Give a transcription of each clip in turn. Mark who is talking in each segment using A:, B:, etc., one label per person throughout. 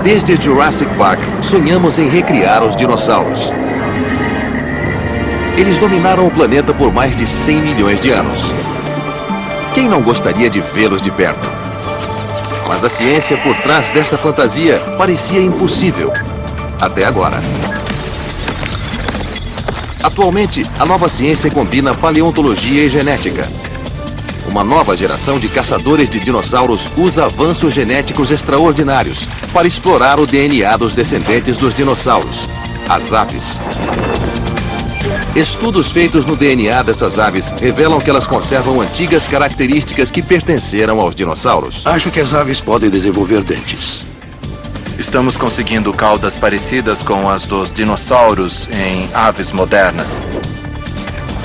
A: Desde Jurassic Park, sonhamos em recriar os dinossauros. Eles dominaram o planeta por mais de 100 milhões de anos. Quem não gostaria de vê-los de perto? Mas a ciência por trás dessa fantasia parecia impossível. Até agora. Atualmente, a nova ciência combina paleontologia e genética. Uma nova geração de caçadores de dinossauros usa avanços genéticos extraordinários para explorar o DNA dos descendentes dos dinossauros, as aves. Estudos feitos no DNA dessas aves revelam que elas conservam antigas características que pertenceram aos dinossauros.
B: Acho que as aves podem desenvolver dentes.
C: Estamos conseguindo caudas parecidas com as dos dinossauros em aves modernas.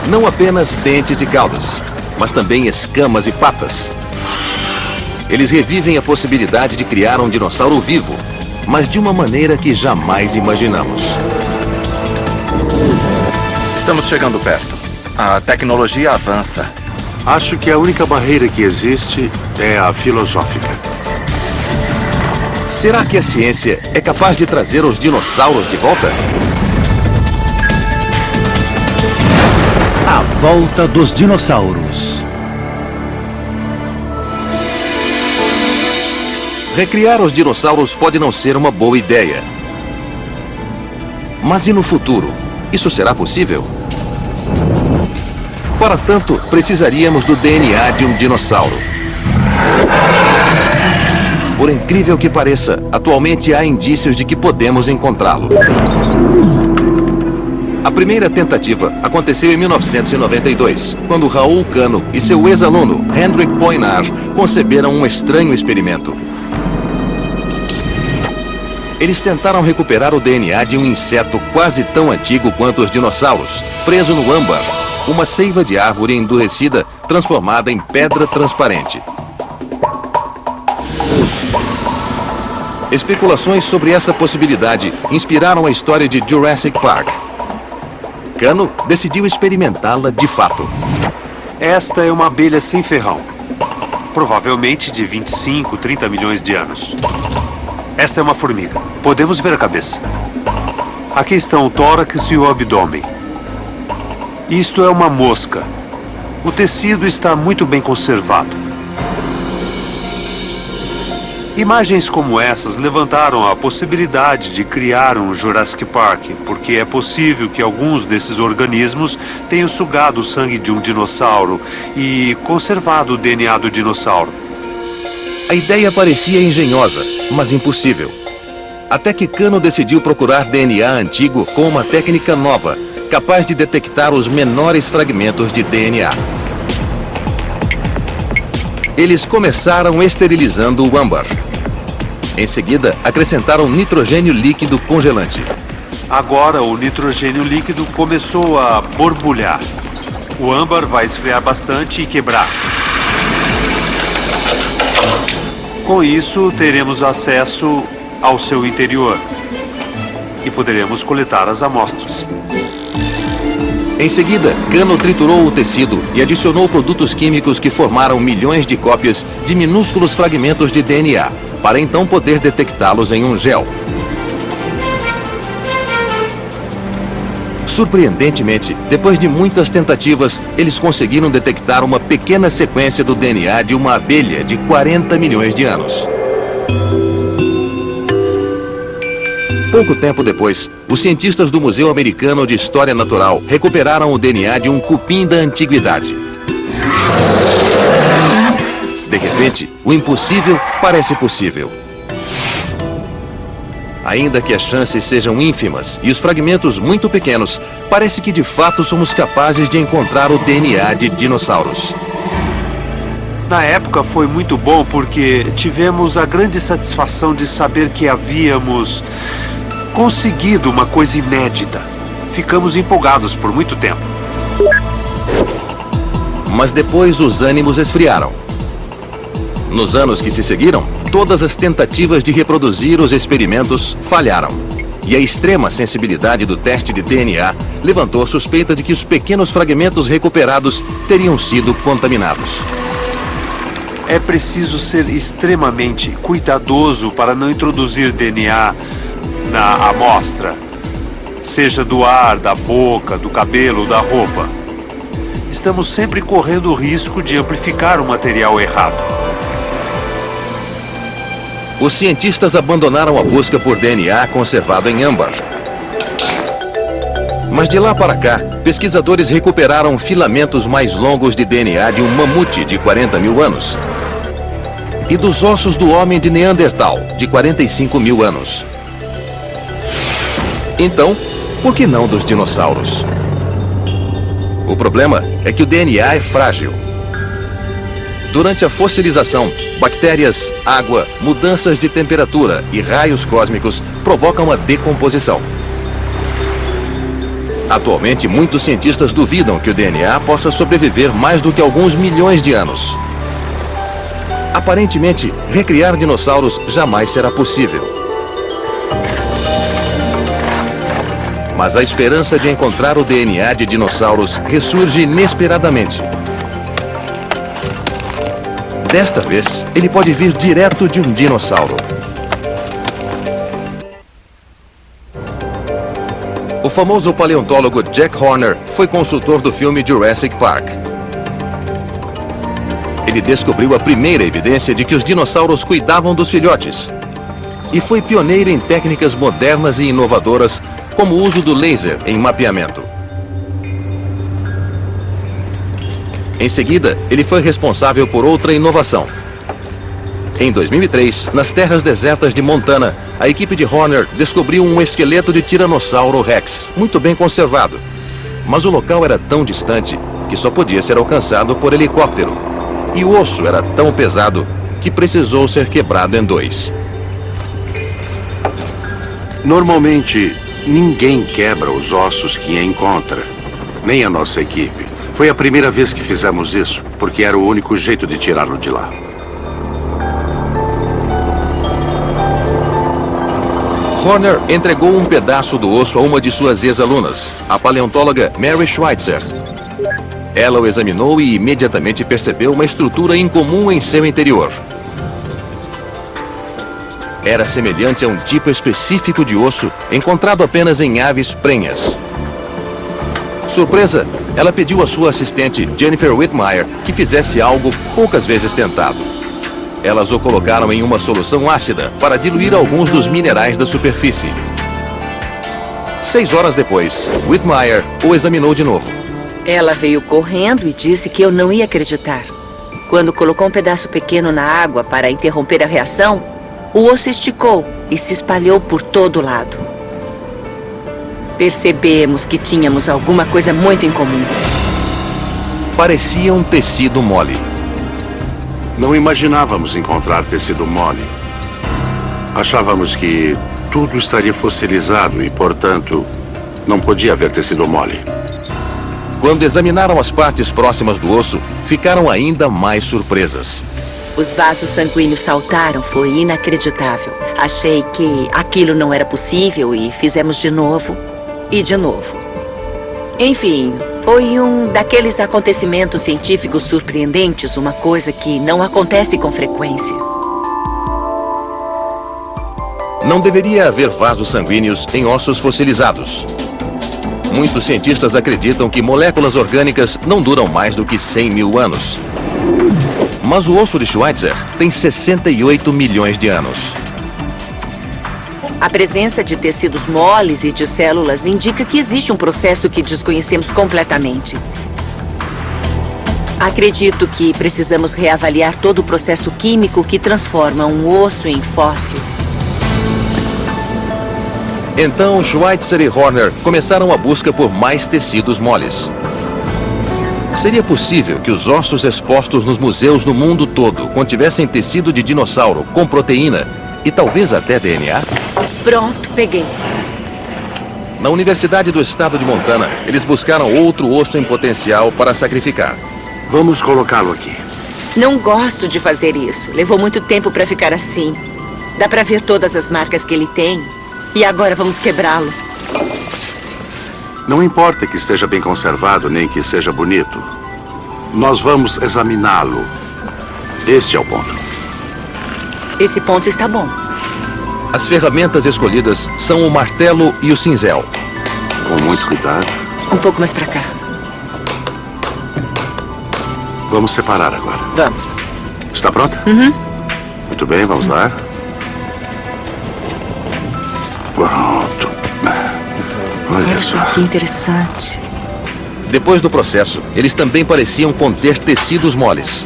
A: Não apenas dentes e caudas, mas também escamas e patas. Eles revivem a possibilidade de criar um dinossauro vivo, mas de uma maneira que jamais imaginamos.
C: Estamos chegando perto. A tecnologia avança.
B: Acho que a única barreira que existe é a filosófica.
A: Será que a ciência é capaz de trazer os dinossauros de volta?
D: A volta dos dinossauros.
A: Recriar os dinossauros pode não ser uma boa ideia. Mas e no futuro? Isso será possível? Para tanto, precisaríamos do DNA de um dinossauro. Por incrível que pareça, atualmente há indícios de que podemos encontrá-lo. A primeira tentativa aconteceu em 1992, quando Raul Cano e seu ex-aluno, Hendrik Poinar, conceberam um estranho experimento. Eles tentaram recuperar o DNA de um inseto quase tão antigo quanto os dinossauros, preso no âmbar, uma seiva de árvore endurecida transformada em pedra transparente. Especulações sobre essa possibilidade inspiraram a história de Jurassic Park. Cano decidiu experimentá-la de fato.
E: Esta é uma abelha sem ferrão, provavelmente de 25, 30 milhões de anos. Esta é uma formiga. Podemos ver a cabeça. Aqui estão o tórax e o abdômen. Isto é uma mosca. O tecido está muito bem conservado. Imagens como essas levantaram a possibilidade de criar um Jurassic Park, porque é possível que alguns desses organismos tenham sugado o sangue de um dinossauro e conservado o DNA do dinossauro.
A: A ideia parecia engenhosa, mas impossível. Até que Cano decidiu procurar DNA antigo com uma técnica nova, capaz de detectar os menores fragmentos de DNA. Eles começaram esterilizando o âmbar. Em seguida, acrescentaram nitrogênio líquido congelante.
E: Agora o nitrogênio líquido começou a borbulhar. O âmbar vai esfriar bastante e quebrar. Com isso, teremos acesso ao seu interior e poderemos coletar as amostras.
A: Em seguida, Cano triturou o tecido e adicionou produtos químicos que formaram milhões de cópias de minúsculos fragmentos de DNA, para então poder detectá-los em um gel. Surpreendentemente, depois de muitas tentativas, eles conseguiram detectar uma pequena sequência do DNA de uma abelha de 40 milhões de anos. Pouco tempo depois, os cientistas do Museu Americano de História Natural recuperaram o DNA de um cupim da antiguidade. De repente, o impossível parece possível. Ainda que as chances sejam ínfimas e os fragmentos muito pequenos, parece que de fato somos capazes de encontrar o DNA de dinossauros.
E: Na época foi muito bom porque tivemos a grande satisfação de saber que havíamos conseguido uma coisa inédita. Ficamos empolgados por muito tempo.
A: Mas depois os ânimos esfriaram. Nos anos que se seguiram, todas as tentativas de reproduzir os experimentos falharam. E a extrema sensibilidade do teste de DNA levantou a suspeita de que os pequenos fragmentos recuperados teriam sido contaminados.
E: é preciso ser extremamente cuidadoso para não introduzir DNA na amostra, seja do ar, da boca, do cabelo ou da roupa. Estamos sempre correndo o risco de amplificar o material errado.
A: Os cientistas abandonaram a busca por DNA conservado em âmbar. Mas de lá para cá, pesquisadores recuperaram filamentos mais longos de DNA de um mamute de 40 mil anos e dos ossos do homem de Neandertal, de 45 mil anos. Então, por que não dos dinossauros? O problema é que o DNA é frágil. Durante a fossilização, bactérias, água, mudanças de temperatura e raios cósmicos provocam a decomposição. Atualmente, muitos cientistas duvidam que o DNA possa sobreviver mais do que alguns milhões de anos. Aparentemente, recriar dinossauros jamais será possível. Mas a esperança de encontrar o DNA de dinossauros ressurge inesperadamente. Desta vez, ele pode vir direto de um dinossauro. O famoso paleontólogo Jack Horner foi consultor do filme Jurassic Park. Ele descobriu a primeira evidência de que os dinossauros cuidavam dos filhotes. E foi pioneiro em técnicas modernas e inovadoras, como o uso do laser em mapeamento. Em seguida, ele foi responsável por outra inovação. Em 2003, nas terras desertas de Montana, a equipe de Horner descobriu um esqueleto de Tiranossauro Rex, muito bem conservado. Mas o local era tão distante que só podia ser alcançado por helicóptero. E o osso era tão pesado que precisou ser quebrado em dois.
B: Normalmente, ninguém quebra os ossos que encontra, nem a nossa equipe. Foi a primeira vez que fizemos isso, porque era o único jeito de tirá-lo de lá.
A: Horner entregou um pedaço do osso a uma de suas ex-alunas, a paleontóloga Mary Schweitzer. Ela o examinou e imediatamente percebeu uma estrutura incomum em seu interior. Era semelhante a um tipo específico de osso encontrado apenas em aves prenhas. Surpresa, ela pediu à sua assistente, Jennifer Whitmire, que fizesse algo poucas vezes tentado. Elas o colocaram em uma solução ácida para diluir alguns dos minerais da superfície. 6 horas depois, Whitmire o examinou de novo.
F: Ela veio correndo e disse que eu não ia acreditar. Quando colocou um pedaço pequeno na água para interromper a reação, o osso esticou e se espalhou por todo lado. Percebemos que tínhamos alguma coisa muito em comum.
A: Parecia um tecido mole.
B: Não imaginávamos encontrar tecido mole. Achávamos que tudo estaria fossilizado e, portanto, não podia haver tecido mole.
A: Quando examinaram as partes próximas do osso, ficaram ainda mais surpresas.
F: Os vasos sanguíneos saltaram, foi inacreditável. Achei que aquilo não era possível e fizemos de novo e de novo. Enfim, foi um daqueles acontecimentos científicos surpreendentes, uma coisa que não acontece com frequência.
A: Não deveria haver vasos sanguíneos em ossos fossilizados. Muitos cientistas acreditam que moléculas orgânicas não duram mais do que 100 mil anos. Mas o osso de Schweitzer tem 68 milhões de anos.
F: A presença de tecidos moles e de células indica que existe um processo que desconhecemos completamente. Acredito que precisamos reavaliar todo o processo químico que transforma um osso em fóssil.
A: Então, Schweitzer e Horner começaram a busca por mais tecidos moles. Seria possível que os ossos expostos nos museus no mundo todo contivessem tecido de dinossauro com proteína e talvez até DNA?
F: Pronto, peguei.
A: Na Universidade do Estado de Montana, eles buscaram outro osso em potencial para sacrificar.
B: Vamos colocá-lo aqui.
F: Não gosto de fazer isso. Levou muito tempo para ficar assim. Dá para ver todas as marcas que ele tem. E agora vamos quebrá-lo.
B: Não importa que esteja bem conservado, nem que seja bonito. Nós vamos examiná-lo. Este é o ponto.
F: Esse ponto está bom.
A: As ferramentas escolhidas são o martelo e o cinzel.
B: Com muito cuidado.
F: Um pouco mais pra cá.
B: Vamos separar agora.
F: Vamos.
B: Está pronta? Muito bem, vamos lá. Pronto. Olha só.
F: Que interessante.
A: Depois do processo, eles também pareciam conter tecidos moles.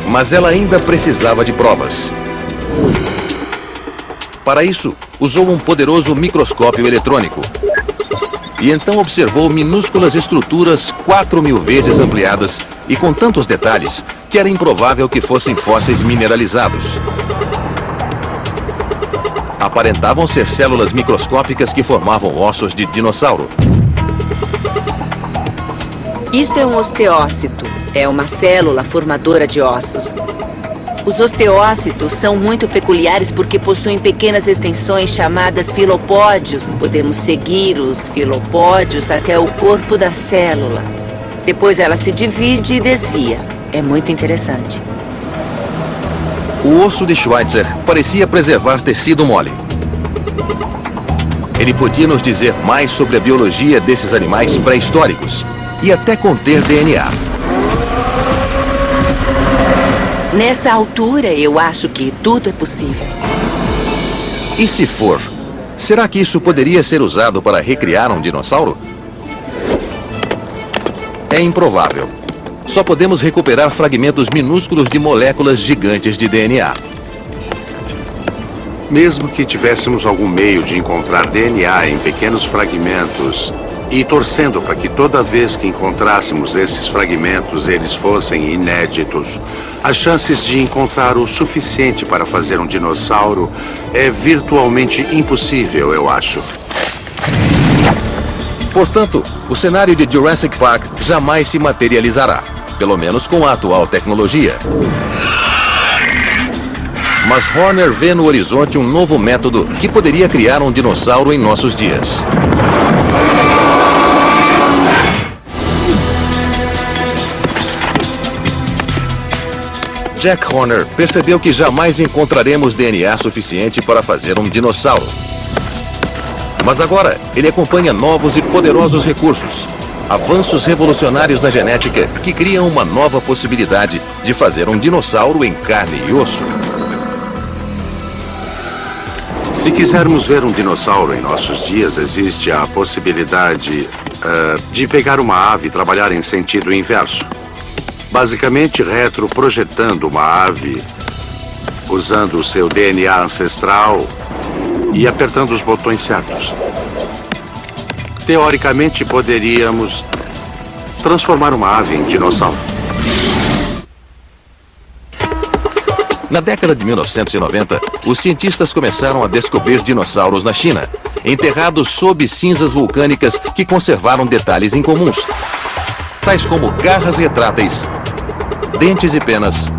A: Mas ela ainda precisava de provas. Para isso, usou um poderoso microscópio eletrônico. E então observou minúsculas estruturas 4.000 vezes ampliadas e com tantos detalhes que era improvável que fossem fósseis mineralizados. Aparentavam ser células microscópicas que formavam ossos de dinossauro.
F: Isto é um osteócito. É uma célula formadora de ossos. Os osteócitos são muito peculiares porque possuem pequenas extensões chamadas filopódios. Podemos seguir os filopódios até o corpo da célula. Depois ela se divide e desvia. É muito interessante.
A: O osso de Schweitzer parecia preservar tecido mole. Ele podia nos dizer mais sobre a biologia desses animais pré-históricos e até conter DNA.
F: Nessa altura, eu acho que tudo é possível.
A: E se for, será que isso poderia ser usado para recriar um dinossauro? É improvável. Só podemos recuperar fragmentos minúsculos de moléculas gigantes de DNA.
B: Mesmo que tivéssemos algum meio de encontrar DNA em pequenos fragmentos e torcendo para que toda vez que encontrássemos esses fragmentos eles fossem inéditos, as chances de encontrar o suficiente para fazer um dinossauro é virtualmente impossível, eu acho.
A: Portanto, o cenário de Jurassic Park jamais se materializará, pelo menos com a atual tecnologia. Mas Horner vê no horizonte um novo método que poderia criar um dinossauro em nossos dias. Jack Horner percebeu que jamais encontraremos DNA suficiente para fazer um dinossauro. Mas agora, ele acompanha novos e poderosos recursos. Avanços revolucionários na genética que criam uma nova possibilidade de fazer um dinossauro em carne e osso.
B: Se quisermos ver um dinossauro em nossos dias, existe a possibilidade de pegar uma ave e trabalhar em sentido inverso. Basicamente, retroprojetando uma ave, usando o seu DNA ancestral e apertando os botões certos. Teoricamente, poderíamos transformar uma ave em dinossauro.
A: Na década de 1990, os cientistas começaram a descobrir dinossauros na China, enterrados sob cinzas vulcânicas que conservaram detalhes incomuns, tais como garras retráteis, dentes e penas,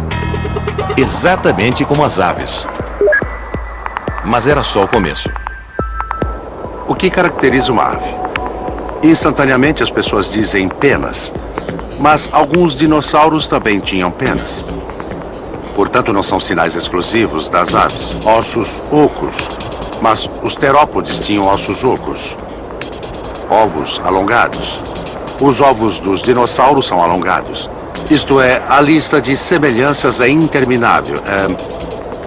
A: exatamente como as aves. Mas era só o começo.
B: O que caracteriza uma ave? Instantaneamente as pessoas dizem penas, mas alguns dinossauros também tinham penas. Portanto, não são sinais exclusivos das aves. Ossos ocos, mas os terópodes tinham ossos ocos. Ovos alongados. Os ovos dos dinossauros são alongados. Isto é, a lista de semelhanças é interminável.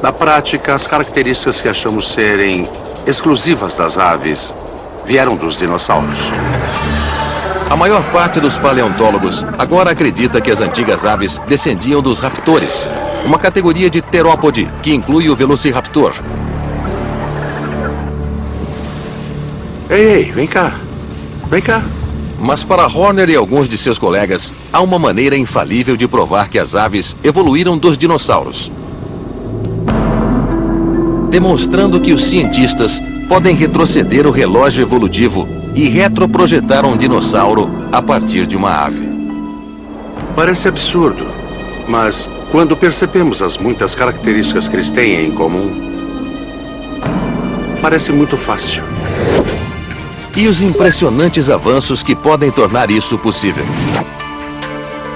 B: Na prática, as características que achamos serem exclusivas das aves vieram dos dinossauros.
A: A maior parte dos paleontólogos agora acredita que as antigas aves descendiam dos raptores, uma categoria de terópode que inclui o velociraptor.
B: Ei, vem cá. Vem cá.
A: Mas para Horner e alguns de seus colegas, há uma maneira infalível de provar que as aves evoluíram dos dinossauros. Demonstrando que os cientistas podem retroceder o relógio evolutivo e retroprojetar um dinossauro a partir de uma ave.
B: Parece absurdo, mas quando percebemos as muitas características que eles têm em comum, parece muito fácil.
A: E os impressionantes avanços que podem tornar isso possível.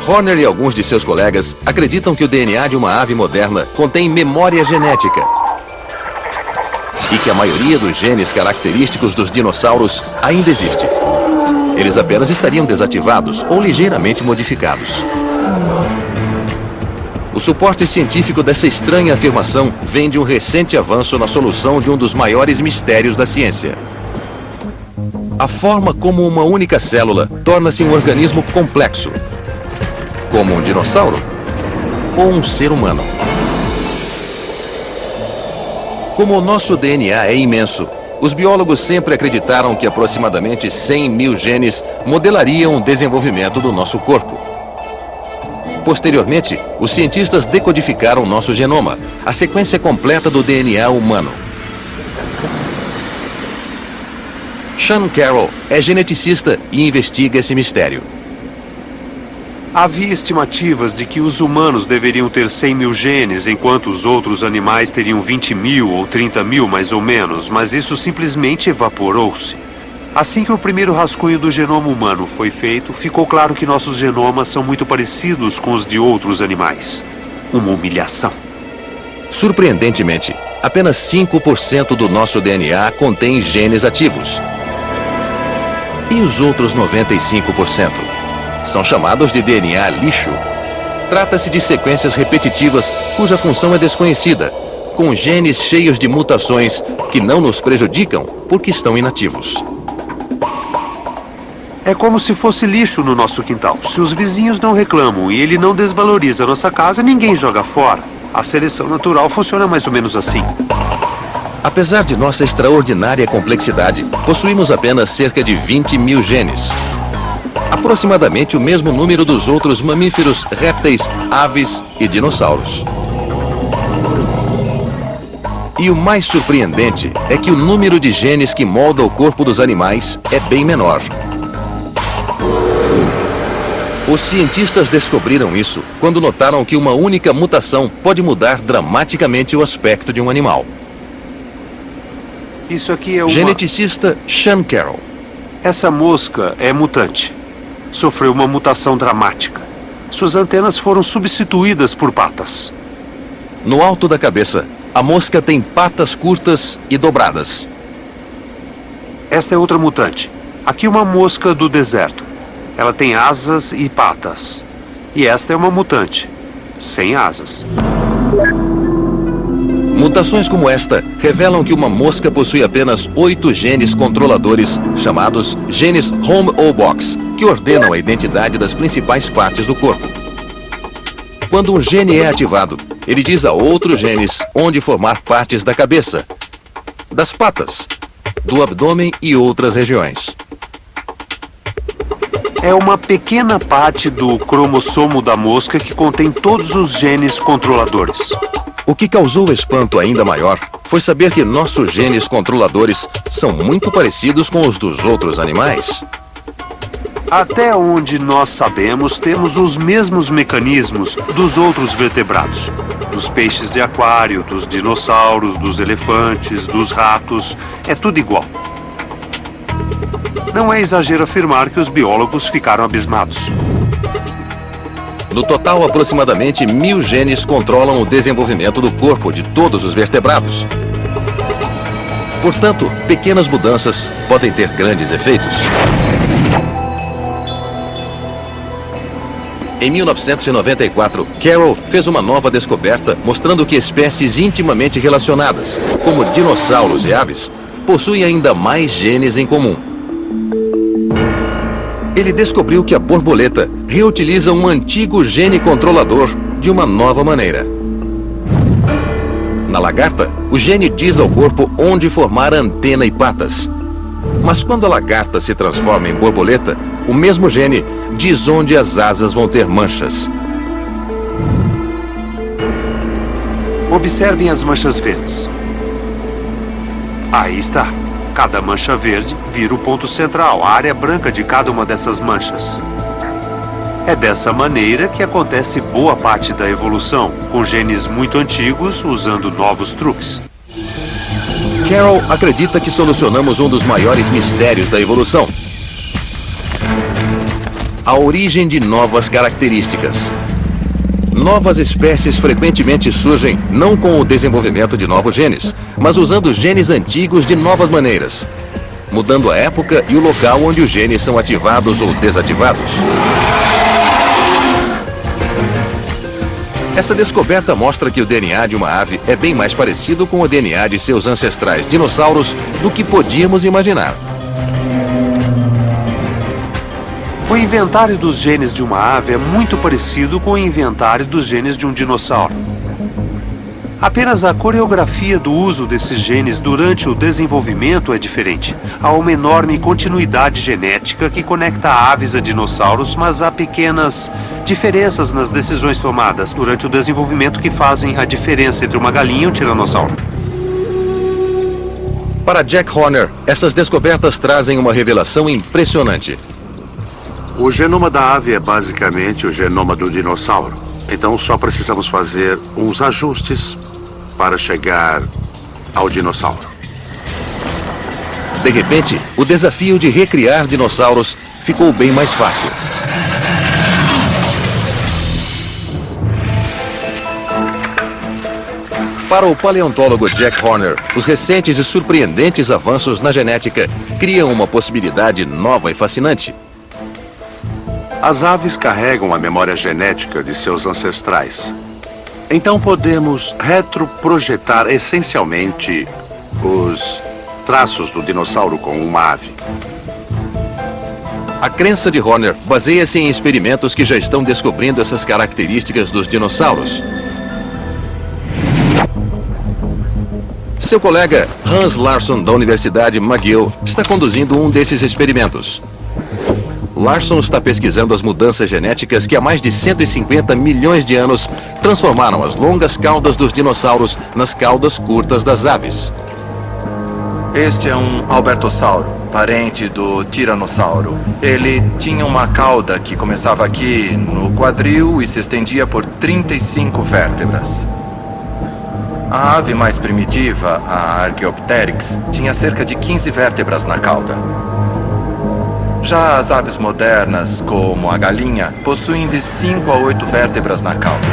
A: Horner e alguns de seus colegas acreditam que o DNA de uma ave moderna contém memória genética e que a maioria dos genes característicos dos dinossauros ainda existe. Eles apenas estariam desativados ou ligeiramente modificados. O suporte científico dessa estranha afirmação vem de um recente avanço na solução de um dos maiores mistérios da ciência. A forma como uma única célula torna-se um organismo complexo, como um dinossauro ou um ser humano. Como o nosso DNA é imenso, os biólogos sempre acreditaram que aproximadamente 100 mil genes modelariam o desenvolvimento do nosso corpo. Posteriormente, os cientistas decodificaram nosso genoma, a sequência completa do DNA humano. Sean Carroll é geneticista e investiga esse mistério.
E: Havia estimativas de que os humanos deveriam ter 100 mil genes, enquanto os outros animais teriam 20 mil ou 30 mil, mais ou menos, mas isso simplesmente evaporou-se. Assim que o primeiro rascunho do genoma humano foi feito, ficou claro que nossos genomas são muito parecidos com os de outros animais. Uma humilhação.
A: Surpreendentemente, apenas 5% do nosso DNA contém genes ativos. E os outros 95%? São chamados de DNA lixo. Trata-se de sequências repetitivas cuja função é desconhecida, com genes cheios de mutações que não nos prejudicam porque estão inativos.
E: É como se fosse lixo no nosso quintal. Se os vizinhos não reclamam e ele não desvaloriza a nossa casa, ninguém joga fora. A seleção natural funciona mais ou menos assim.
A: Apesar de nossa extraordinária complexidade, possuímos apenas cerca de 20 mil genes. Aproximadamente o mesmo número dos outros mamíferos, répteis, aves e dinossauros. E o mais surpreendente é que o número de genes que molda o corpo dos animais é bem menor. Os cientistas descobriram isso quando notaram que uma única mutação pode mudar dramaticamente o aspecto de um animal.
E: Isso aqui é uma...
A: Geneticista Sean Carroll.
E: Essa mosca é mutante. Sofreu uma mutação dramática. Suas antenas foram substituídas por patas.
A: No alto da cabeça, a mosca tem patas curtas e dobradas.
E: Esta é outra mutante. Aqui uma mosca do deserto. Ela tem asas e patas. E esta é uma mutante, sem asas.
A: Mutações como esta revelam que uma mosca possui apenas 8 genes controladores, chamados genes home ou box, que ordenam a identidade das principais partes do corpo. Quando um gene é ativado, ele diz a outros genes onde formar partes da cabeça, das patas, do abdômen e outras regiões.
E: É uma pequena parte do cromossomo da mosca que contém todos os genes controladores.
A: O que causou espanto ainda maior foi saber que nossos genes controladores são muito parecidos com os dos outros animais.
E: Até onde nós sabemos, temos os mesmos mecanismos dos outros vertebrados. Dos peixes de aquário, dos dinossauros, dos elefantes, dos ratos, é tudo igual. Não é exagero afirmar que os biólogos ficaram abismados.
A: No total, aproximadamente 1000 genes controlam o desenvolvimento do corpo de todos os vertebrados. Portanto, pequenas mudanças podem ter grandes efeitos. Em 1994, Carroll fez uma nova descoberta mostrando que espécies intimamente relacionadas, como dinossauros e aves, possuem ainda mais genes em comum. Ele descobriu que a borboleta reutiliza um antigo gene controlador de uma nova maneira. Na lagarta, o gene diz ao corpo onde formar antena e patas. Mas quando a lagarta se transforma em borboleta, o mesmo gene diz onde as asas vão ter manchas.
E: Observem as manchas verdes. Aí está. Cada mancha verde vira o ponto central, a área branca de cada uma dessas manchas. É dessa maneira que acontece boa parte da evolução, com genes muito antigos usando novos truques.
A: Carroll acredita que solucionamos um dos maiores mistérios da evolução. a origem de novas características. Novas espécies frequentemente surgem não com o desenvolvimento de novos genes, mas usando genes antigos de novas maneiras, mudando a época e o local onde os genes são ativados ou desativados. Essa descoberta mostra que o DNA de uma ave é bem mais parecido com o DNA de seus ancestrais dinossauros do que podíamos imaginar.
E: O inventário dos genes de uma ave é muito parecido com o inventário dos genes de um dinossauro. Apenas a coreografia do uso desses genes durante o desenvolvimento é diferente. Há uma enorme continuidade genética que conecta aves a dinossauros, mas há pequenas diferenças nas decisões tomadas durante o desenvolvimento que fazem a diferença entre uma galinha e um tiranossauro.
A: Para Jack Horner, essas descobertas trazem uma revelação impressionante.
B: O genoma da ave é basicamente o genoma do dinossauro. Então só precisamos fazer uns ajustes para chegar ao dinossauro.
A: De repente, o desafio de recriar dinossauros ficou bem mais fácil. Para o paleontólogo Jack Horner, os recentes e surpreendentes avanços na genética criam uma possibilidade nova e fascinante.
B: As aves carregam a memória genética de seus ancestrais. Então podemos retroprojetar essencialmente os traços do dinossauro com uma ave.
A: A crença de Horner baseia-se em experimentos que já estão descobrindo essas características dos dinossauros. Seu colega Hans Larsson, da Universidade McGill, está conduzindo um desses experimentos. Larsson está pesquisando as mudanças genéticas que há mais de 150 milhões de anos transformaram as longas caudas dos dinossauros nas caudas curtas das aves.
C: Este é um albertossauro, parente do tiranossauro. Ele tinha uma cauda que começava aqui no quadril e se estendia por 35 vértebras. A ave mais primitiva, a Archaeopteryx, tinha cerca de 15 vértebras na cauda. Já as aves modernas, como a galinha, possuem de 5 a 8 vértebras na cauda.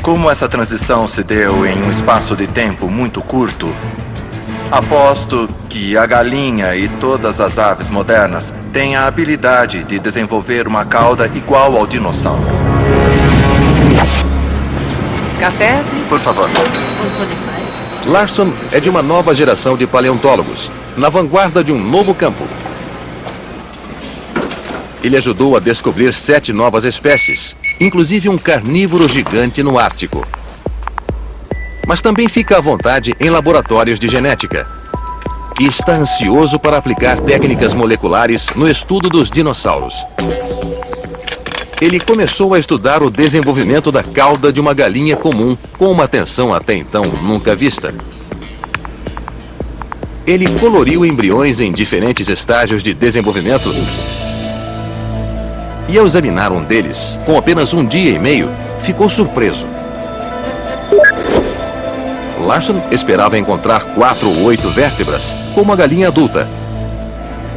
C: Como essa transição se deu em um espaço de tempo muito curto, aposto que a galinha e todas as aves modernas têm a habilidade de desenvolver uma cauda igual ao dinossauro.
F: Café?
C: Por favor.
A: Larsson é de uma nova geração de paleontólogos, na vanguarda de um novo campo. Ele ajudou a descobrir 7 novas espécies, inclusive um carnívoro gigante no Ártico. Mas também fica à vontade em laboratórios de genética. E está ansioso para aplicar técnicas moleculares no estudo dos dinossauros. Ele começou a estudar o desenvolvimento da cauda de uma galinha comum com uma atenção até então nunca vista. Ele coloriu embriões em diferentes estágios de desenvolvimento e, ao examinar um deles, com apenas 1 dia e meio, ficou surpreso. Larsson esperava encontrar 4 ou 8 vértebras, como a galinha adulta.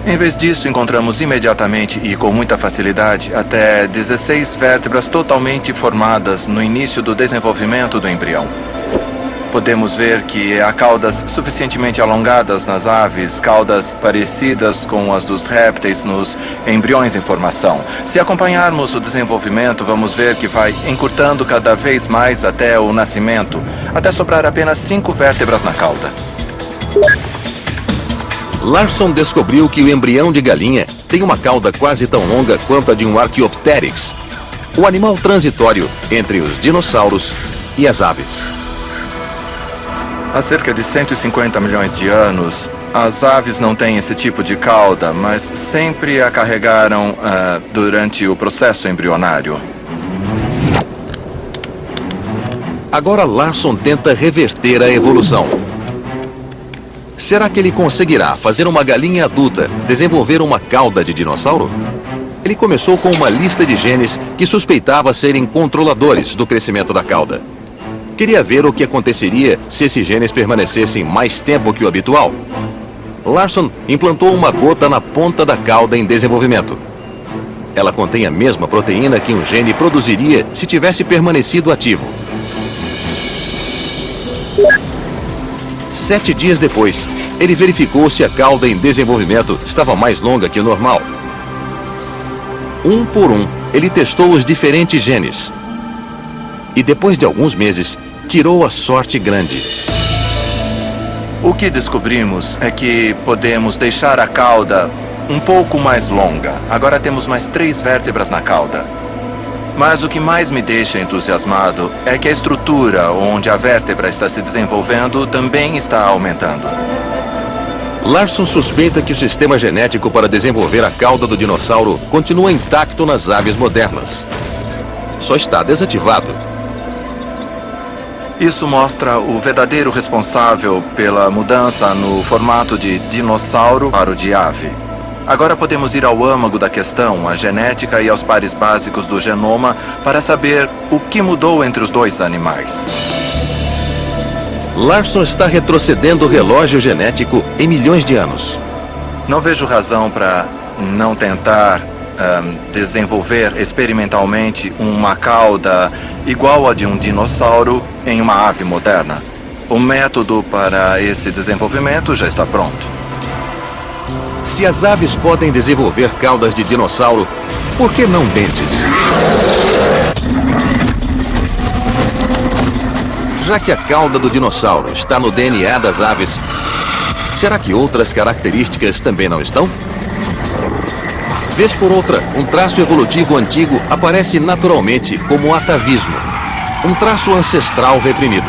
C: Em vez disso, encontramos imediatamente e com muita facilidade até 16 vértebras totalmente formadas no início do desenvolvimento do embrião. Podemos ver que há caudas suficientemente alongadas nas aves, caudas parecidas com as dos répteis nos embriões em formação. Se acompanharmos o desenvolvimento, vamos ver que vai encurtando cada vez mais até o nascimento, até sobrar apenas 5 vértebras na cauda.
A: Larsson descobriu que o embrião de galinha tem uma cauda quase tão longa quanto a de um Archaeopteryx, o animal transitório entre os dinossauros e as aves.
C: Há cerca de 150 milhões de anos, as aves não têm esse tipo de cauda, mas sempre a carregaram durante o processo embrionário.
A: Agora Larsson tenta reverter a evolução. Será que ele conseguirá fazer uma galinha adulta desenvolver uma cauda de dinossauro? Ele começou com uma lista de genes que suspeitava serem controladores do crescimento da cauda. Queria ver o que aconteceria se esses genes permanecessem mais tempo que o habitual. Larsson implantou uma gota na ponta da cauda em desenvolvimento. Ela contém a mesma proteína que um gene produziria se tivesse permanecido ativo. 7 dias depois, ele verificou se a cauda em desenvolvimento estava mais longa que o normal. Um por um, ele testou os diferentes genes. E depois de alguns meses, tirou a sorte grande.
C: O que descobrimos é que podemos deixar a cauda um pouco mais longa. Agora temos mais 3 vértebras na cauda. Mas o que mais me deixa entusiasmado é que a estrutura onde a vértebra está se desenvolvendo também está aumentando.
A: Larson suspeita que o sistema genético para desenvolver a cauda do dinossauro continua intacto nas aves modernas. Só está desativado.
C: Isso mostra o verdadeiro responsável pela mudança no formato de dinossauro para o de ave. Agora podemos ir ao âmago da questão, à genética e aos pares básicos do genoma, para saber o que mudou entre os dois animais.
A: Larson está retrocedendo o relógio genético em milhões de anos.
C: Não vejo razão para não tentar desenvolver experimentalmente uma cauda igual a de um dinossauro em uma ave moderna. O método para esse desenvolvimento já está pronto.
A: Se as aves podem desenvolver caudas de dinossauro, por que não dentes? Já que a cauda do dinossauro está no DNA das aves, será que outras características também não estão? Vez por outra, um traço evolutivo antigo aparece naturalmente como atavismo, um traço ancestral reprimido.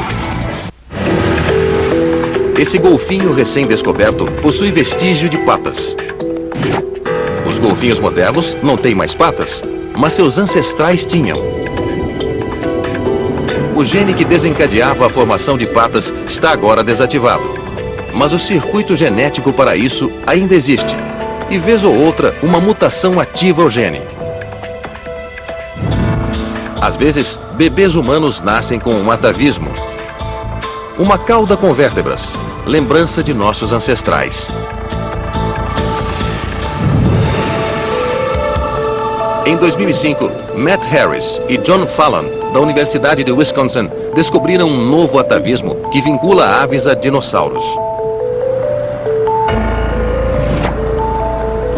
A: Esse golfinho recém-descoberto possui vestígio de patas. Os golfinhos modernos não têm mais patas, mas seus ancestrais tinham. O gene que desencadeava a formação de patas está agora desativado. Mas o circuito genético para isso ainda existe. E vez ou outra, uma mutação ativa o gene. Às vezes, bebês humanos nascem com um atavismo. Uma cauda com vértebras, lembrança de nossos ancestrais. Em 2005, Matt Harris e John Fallon, da Universidade de Wisconsin, descobriram um novo atavismo que vincula aves a dinossauros.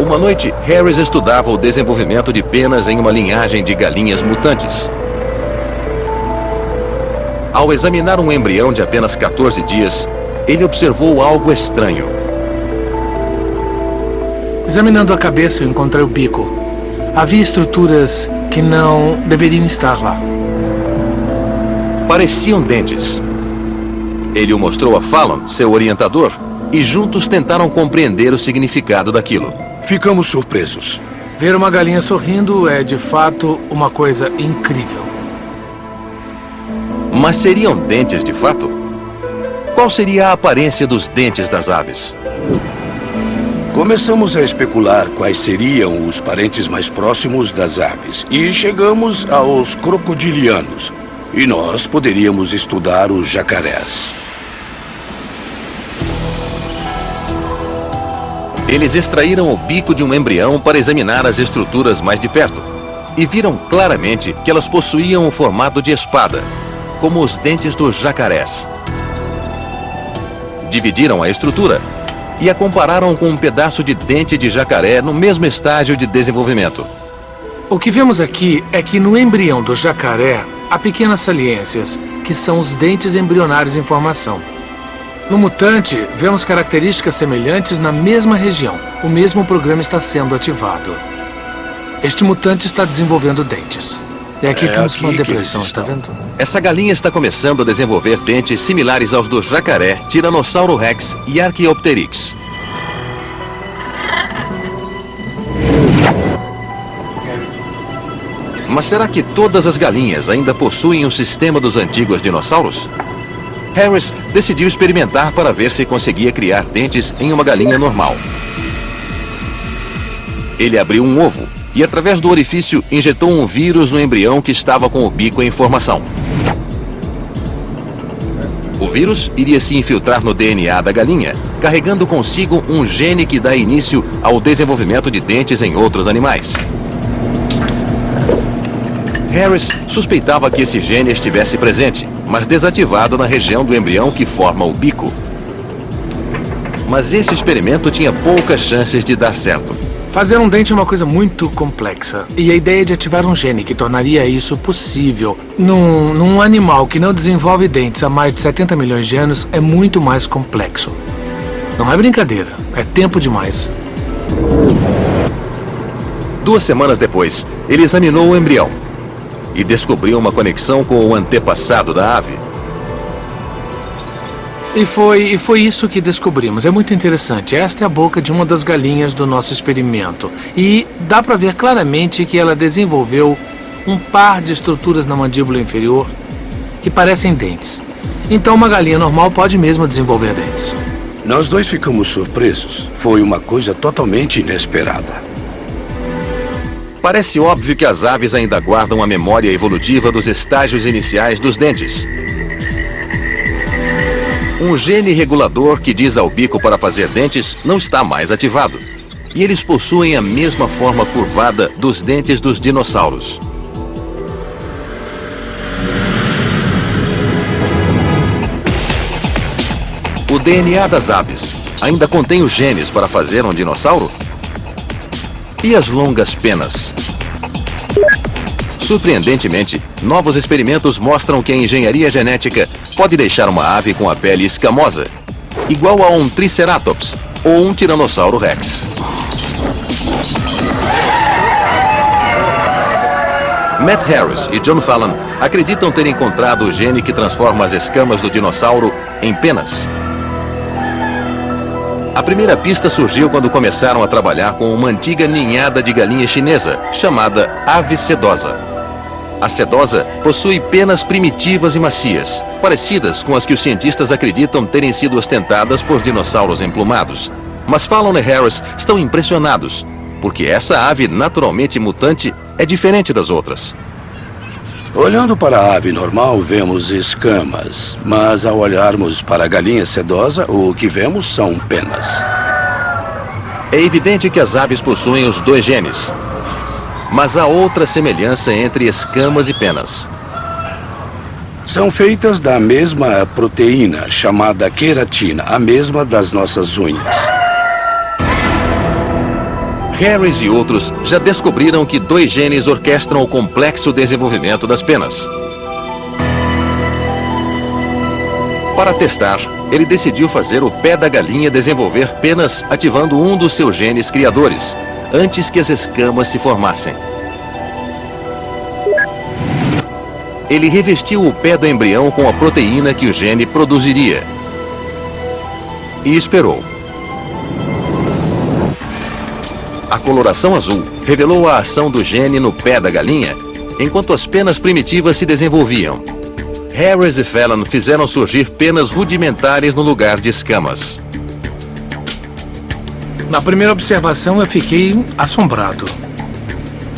A: Uma noite, Harris estudava o desenvolvimento de penas em uma linhagem de galinhas mutantes. Ao examinar um embrião de apenas 14 dias, ele observou algo estranho.
G: Examinando a cabeça, eu encontrei o bico. Havia estruturas que não deveriam estar lá.
A: Pareciam dentes. Ele o mostrou a Fallon, seu orientador, e juntos tentaram compreender o significado daquilo.
H: Ficamos surpresos.
G: Ver uma galinha sorrindo é, de fato, uma coisa incrível.
A: Mas seriam dentes de fato? Qual seria a aparência dos dentes das aves?
H: Começamos a especular quais seriam os parentes mais próximos das aves e chegamos aos crocodilianos. E nós poderíamos estudar os jacarés.
A: Eles extraíram o bico de um embrião para examinar as estruturas mais de perto e viram claramente que elas possuíam o formato de espada, como os dentes dos jacarés. Dividiram a estrutura e a compararam com um pedaço de dente de jacaré no mesmo estágio de desenvolvimento.
G: O que vemos aqui é que no embrião do jacaré há pequenas saliências, que são os dentes embrionários em formação. No mutante, vemos características semelhantes na mesma região. O mesmo programa está sendo ativado. Este mutante está desenvolvendo dentes. É aqui que temos uma depressão, está vendo?
A: Essa galinha está começando a desenvolver dentes similares aos do jacaré, Tiranossauro Rex e Archaeopteryx. Mas será que todas as galinhas ainda possuem um sistema dos antigos dinossauros? Harris decidiu experimentar para ver se conseguia criar dentes em uma galinha normal. Ele abriu um ovo e, através do orifício, injetou um vírus no embrião que estava com o bico em formação. O vírus iria se infiltrar no DNA da galinha, carregando consigo um gene que dá início ao desenvolvimento de dentes em outros animais. Harris suspeitava que esse gene estivesse presente, mas desativado na região do embrião que forma o bico. Mas esse experimento tinha poucas chances de dar certo.
G: Fazer um dente é uma coisa muito complexa. E a ideia de ativar um gene que tornaria isso possível num animal que não desenvolve dentes há mais de 70 milhões de anos é muito mais complexo. Não é brincadeira, é tempo demais.
A: 2 semanas depois, ele examinou o embrião e descobriu uma conexão com o antepassado da ave.
G: E foi isso que descobrimos. É muito interessante. Esta é a boca de uma das galinhas do nosso experimento. E dá para ver claramente que ela desenvolveu um par de estruturas na mandíbula inferior que parecem dentes. Então uma galinha normal pode mesmo desenvolver dentes.
H: Nós dois ficamos surpresos. Foi uma coisa totalmente inesperada.
A: Parece óbvio que as aves ainda guardam a memória evolutiva dos estágios iniciais dos dentes. Um gene regulador que diz ao bico para fazer dentes não está mais ativado. E eles possuem a mesma forma curvada dos dentes dos dinossauros. O DNA das aves ainda contém os genes para fazer um dinossauro? E as longas penas? Surpreendentemente, novos experimentos mostram que a engenharia genética pode deixar uma ave com a pele escamosa, igual a um Triceratops ou um Tiranossauro Rex. Matt Harris e John Fallon acreditam ter encontrado o gene que transforma as escamas do dinossauro em penas. A primeira pista surgiu quando começaram a trabalhar com uma antiga ninhada de galinha chinesa, chamada ave sedosa. A sedosa possui penas primitivas e macias, parecidas com as que os cientistas acreditam terem sido ostentadas por dinossauros emplumados. Mas Fallon e Harris estão impressionados, porque essa ave naturalmente mutante é diferente das outras.
H: Olhando para a ave normal, vemos escamas, mas ao olharmos para a galinha sedosa, o que vemos são penas.
A: É evidente que as aves possuem os 2 genes, mas há outra semelhança entre escamas e penas.
H: São feitas da mesma proteína, chamada queratina, a mesma das nossas unhas.
A: Harris e outros já descobriram que 2 genes orquestram o complexo desenvolvimento das penas. Para testar, ele decidiu fazer o pé da galinha desenvolver penas ativando um dos seus genes criadores, antes que as escamas se formassem. Ele revestiu o pé do embrião com a proteína que o gene produziria. E esperou. A coloração azul revelou a ação do gene no pé da galinha, enquanto as penas primitivas se desenvolviam. Harris e Fallon fizeram surgir penas rudimentares no lugar de escamas.
G: Na primeira observação eu fiquei assombrado.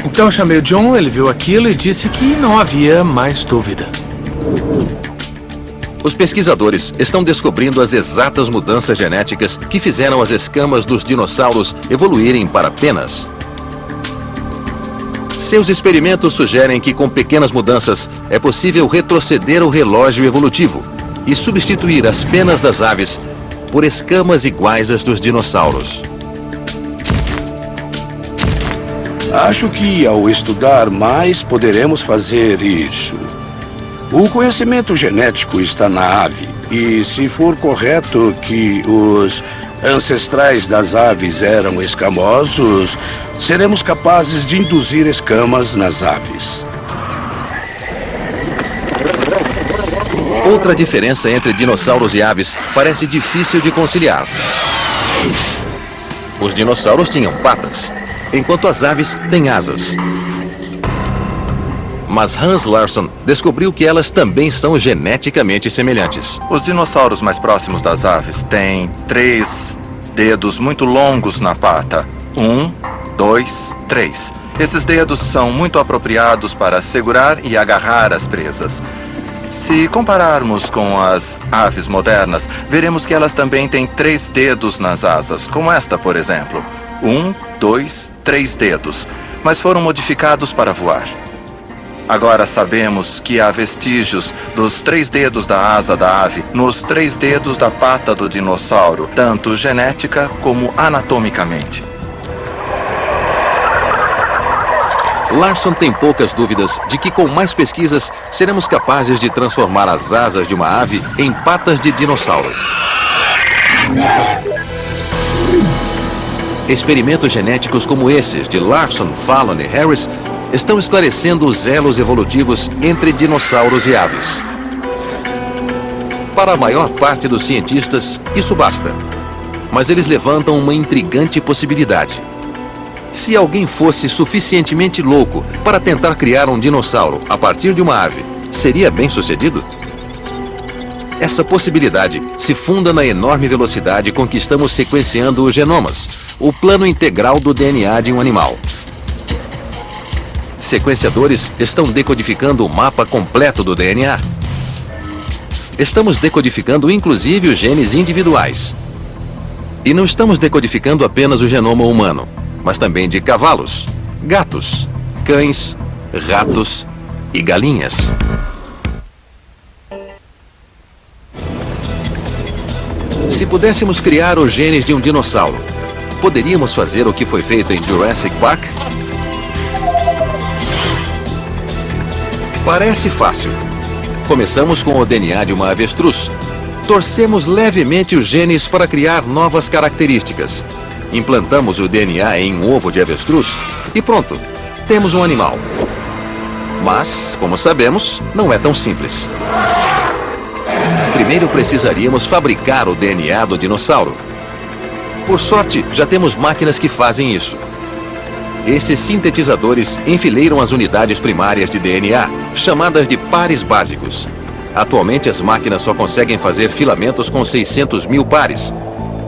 G: Então eu chamei o John, ele viu aquilo e disse que não havia mais dúvida.
A: Os pesquisadores estão descobrindo as exatas mudanças genéticas que fizeram as escamas dos dinossauros evoluírem para penas. Seus experimentos sugerem que com pequenas mudanças é possível retroceder o relógio evolutivo e substituir as penas das aves por escamas iguais às dos dinossauros.
H: Acho que ao estudar mais poderemos fazer isso. O conhecimento genético está na ave, e se for correto que os ancestrais das aves eram escamosos, seremos capazes de induzir escamas nas aves.
A: Outra diferença entre dinossauros e aves parece difícil de conciliar. Os dinossauros tinham patas, enquanto as aves têm asas. Mas Hans Larsson descobriu que elas também são geneticamente semelhantes.
C: Os dinossauros mais próximos das aves têm 3 dedos muito longos na pata. 1, 2, 3. Esses dedos são muito apropriados para segurar e agarrar as presas. Se compararmos com as aves modernas, veremos que elas também têm 3 dedos nas asas, como esta, por exemplo. 1, 2, 3 dedos, mas foram modificados para voar. Agora sabemos que há vestígios dos 3 dedos da asa da ave nos 3 dedos da pata do dinossauro, tanto genética como anatomicamente.
A: Larson tem poucas dúvidas de que com mais pesquisas seremos capazes de transformar as asas de uma ave em patas de dinossauro. Experimentos genéticos como esses de Larson, Fallon e Harris estão esclarecendo os elos evolutivos entre dinossauros e aves. Para a maior parte dos cientistas, isso basta. Mas eles levantam uma intrigante possibilidade. Se alguém fosse suficientemente louco para tentar criar um dinossauro a partir de uma ave, seria bem-sucedido? Essa possibilidade se funda na enorme velocidade com que estamos sequenciando os genomas, o plano integral do DNA de um animal. Sequenciadores estão decodificando o mapa completo do DNA. Estamos decodificando inclusive os genes individuais. E não estamos decodificando apenas o genoma humano, mas também de cavalos, gatos, cães, ratos e galinhas. Se pudéssemos criar os genes de um dinossauro, poderíamos fazer o que foi feito em Jurassic Park? Parece fácil. Começamos com o DNA de uma avestruz. Torcemos levemente os genes para criar novas características. Implantamos o DNA em um ovo de avestruz e pronto, temos um animal. Mas, como sabemos, não é tão simples. Primeiro precisaríamos fabricar o DNA do dinossauro. Por sorte, já temos máquinas que fazem isso. Esses sintetizadores enfileiram as unidades primárias de DNA, chamadas de pares básicos. Atualmente, as máquinas só conseguem fazer filamentos com 600 mil pares,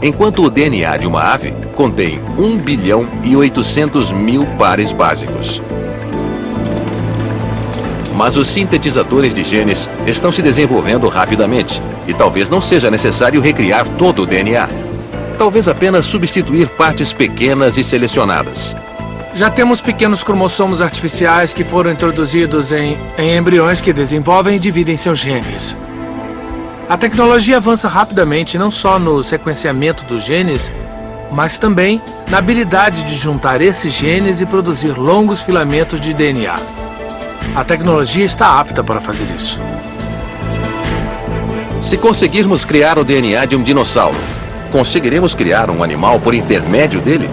A: enquanto o DNA de uma ave contém 1 bilhão e 800 mil pares básicos. Mas os sintetizadores de genes estão se desenvolvendo rapidamente, e talvez não seja necessário recriar todo o DNA. Talvez apenas substituir partes pequenas e selecionadas.
G: Já temos pequenos cromossomos artificiais que foram introduzidos em embriões que desenvolvem e dividem seus genes. A tecnologia avança rapidamente não só no sequenciamento dos genes, mas também na habilidade de juntar esses genes e produzir longos filamentos de DNA. A tecnologia está apta para fazer isso.
A: Se conseguirmos criar o DNA de um dinossauro, conseguiremos criar um animal por intermédio dele?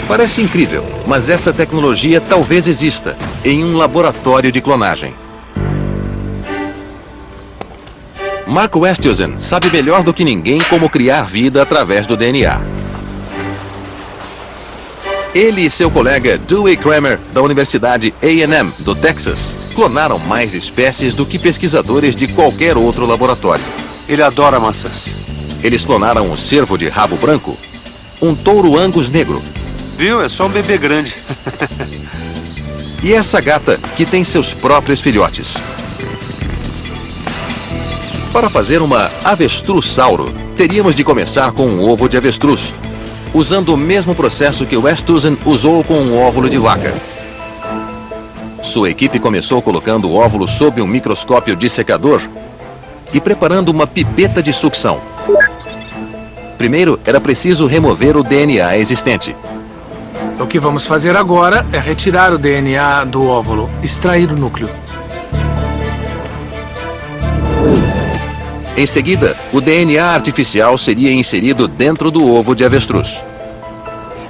A: Parece incrível, mas essa tecnologia talvez exista em um laboratório de clonagem. Mark Westhuizen sabe melhor do que ninguém como criar vida através do DNA. Ele e seu colega Dewey Kramer, da Universidade A&M, do Texas, clonaram mais espécies do que pesquisadores de qualquer outro laboratório.
E: Ele adora maçãs.
A: Eles clonaram um cervo de rabo branco, um touro Angus negro.
E: Viu? É só um bebê grande.
A: E essa gata, que tem seus próprios filhotes. Para fazer uma avestrussauro, teríamos de começar com um ovo de avestruz, usando o mesmo processo que Westhuizen usou com um óvulo de vaca. Sua equipe começou colocando o óvulo sob um microscópio dissecador e preparando uma pipeta de sucção. Primeiro, era preciso remover o DNA existente.
G: O que vamos fazer agora é retirar o DNA do óvulo, extrair o núcleo.
A: Em seguida, o DNA artificial seria inserido dentro do ovo de avestruz.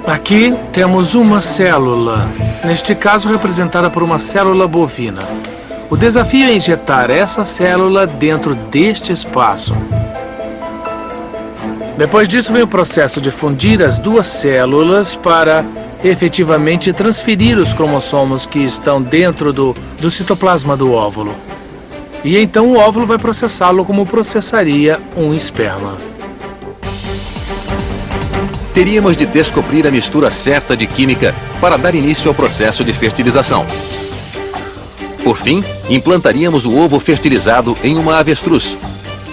G: Aqui temos uma célula, neste caso representada por uma célula bovina. O desafio é injetar essa célula dentro deste espaço. Depois disso vem o processo de fundir as duas células para efetivamente transferir os cromossomos que estão dentro do citoplasma do óvulo. E então o óvulo vai processá-lo como processaria um esperma.
A: Teríamos de descobrir a mistura certa de química para dar início ao processo de fertilização. Por fim, implantaríamos o ovo fertilizado em uma avestruz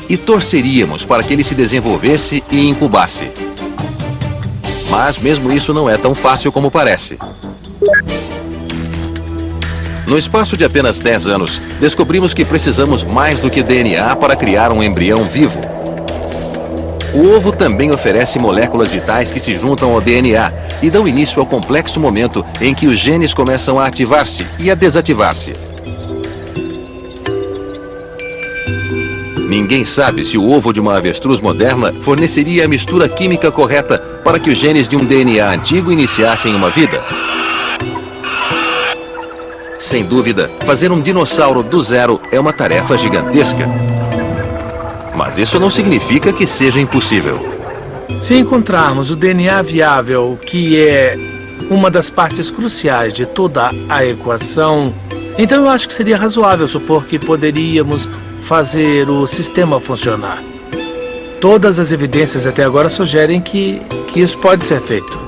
A: e torceríamos para que ele se desenvolvesse e incubasse. Mas mesmo isso não é tão fácil como parece. No espaço de apenas 10 anos, descobrimos que precisamos mais do que DNA para criar um embrião vivo. O ovo também oferece moléculas vitais que se juntam ao DNA e dão início ao complexo momento em que os genes começam a ativar-se e a desativar-se. Ninguém sabe se o ovo de uma avestruz moderna forneceria a mistura química correta para que os genes de um DNA antigo iniciassem uma vida. Sem dúvida, fazer um dinossauro do zero é uma tarefa gigantesca. Mas isso não significa que seja impossível.
G: Se encontrarmos o DNA viável, que é uma das partes cruciais de toda a equação, então eu acho que seria razoável supor que poderíamos fazer o sistema funcionar. Todas as evidências até agora sugerem que isso pode ser feito.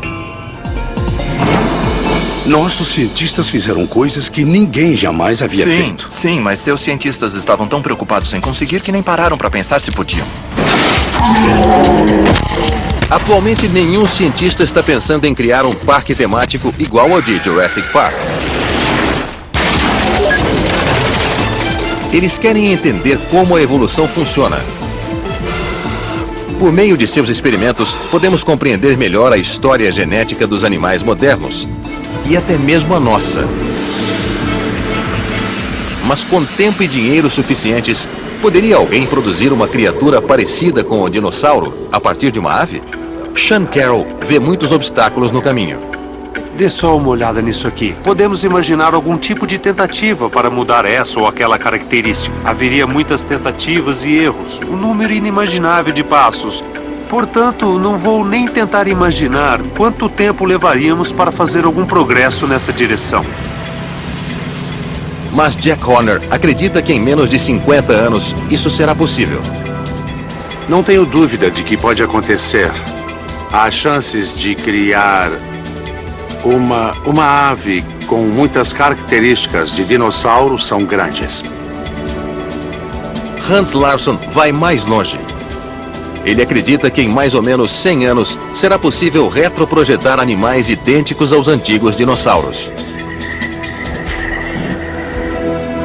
H: Nossos cientistas fizeram coisas que ninguém jamais havia feito.
C: Sim, mas seus cientistas estavam tão preocupados em conseguir que nem pararam para pensar se podiam.
A: Atualmente, nenhum cientista está pensando em criar um parque temático igual ao de Jurassic Park. Eles querem entender como a evolução funciona. Por meio de seus experimentos, podemos compreender melhor a história genética dos animais modernos. E até mesmo a nossa. Mas com tempo e dinheiro suficientes, poderia alguém produzir uma criatura parecida com o dinossauro a partir de uma ave? Sean Carroll vê muitos obstáculos no caminho.
E: Dê só uma olhada nisso aqui. Podemos imaginar algum tipo de tentativa para mudar essa ou aquela característica. Haveria muitas tentativas e erros, um número inimaginável de passos. Portanto, não vou nem tentar imaginar quanto tempo levaríamos para fazer algum progresso nessa direção.
A: Mas Jack Horner acredita que em menos de 50 anos isso será possível.
B: Não tenho dúvida de que pode acontecer. Há chances de criar uma ave com muitas características de dinossauro são grandes.
A: Hans Larsson vai mais longe. Ele acredita que em mais ou menos 100 anos será possível retroprojetar animais idênticos aos antigos dinossauros.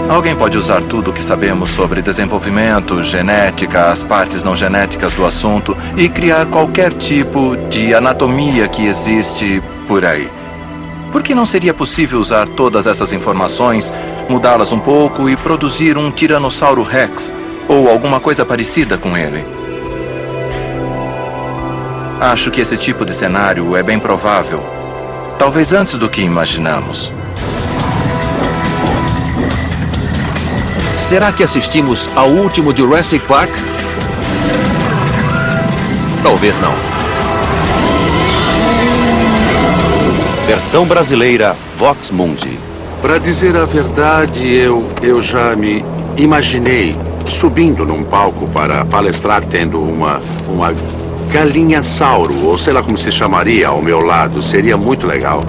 C: Alguém pode usar tudo o que sabemos sobre desenvolvimento, genética, as partes não genéticas do assunto e criar qualquer tipo de anatomia que existe por aí. Por que não seria possível usar todas essas informações, mudá-las um pouco e produzir um Tiranossauro Rex ou alguma coisa parecida com ele? Acho que esse tipo de cenário é bem provável. Talvez antes do que imaginamos.
A: Será que assistimos ao último Jurassic Park? Talvez não.
D: Versão brasileira Vox Mundi.
B: Para dizer a verdade, eu já me imaginei subindo num palco para palestrar tendo uma galinha-sauro, ou sei lá como se chamaria, ao meu lado. Seria muito legal.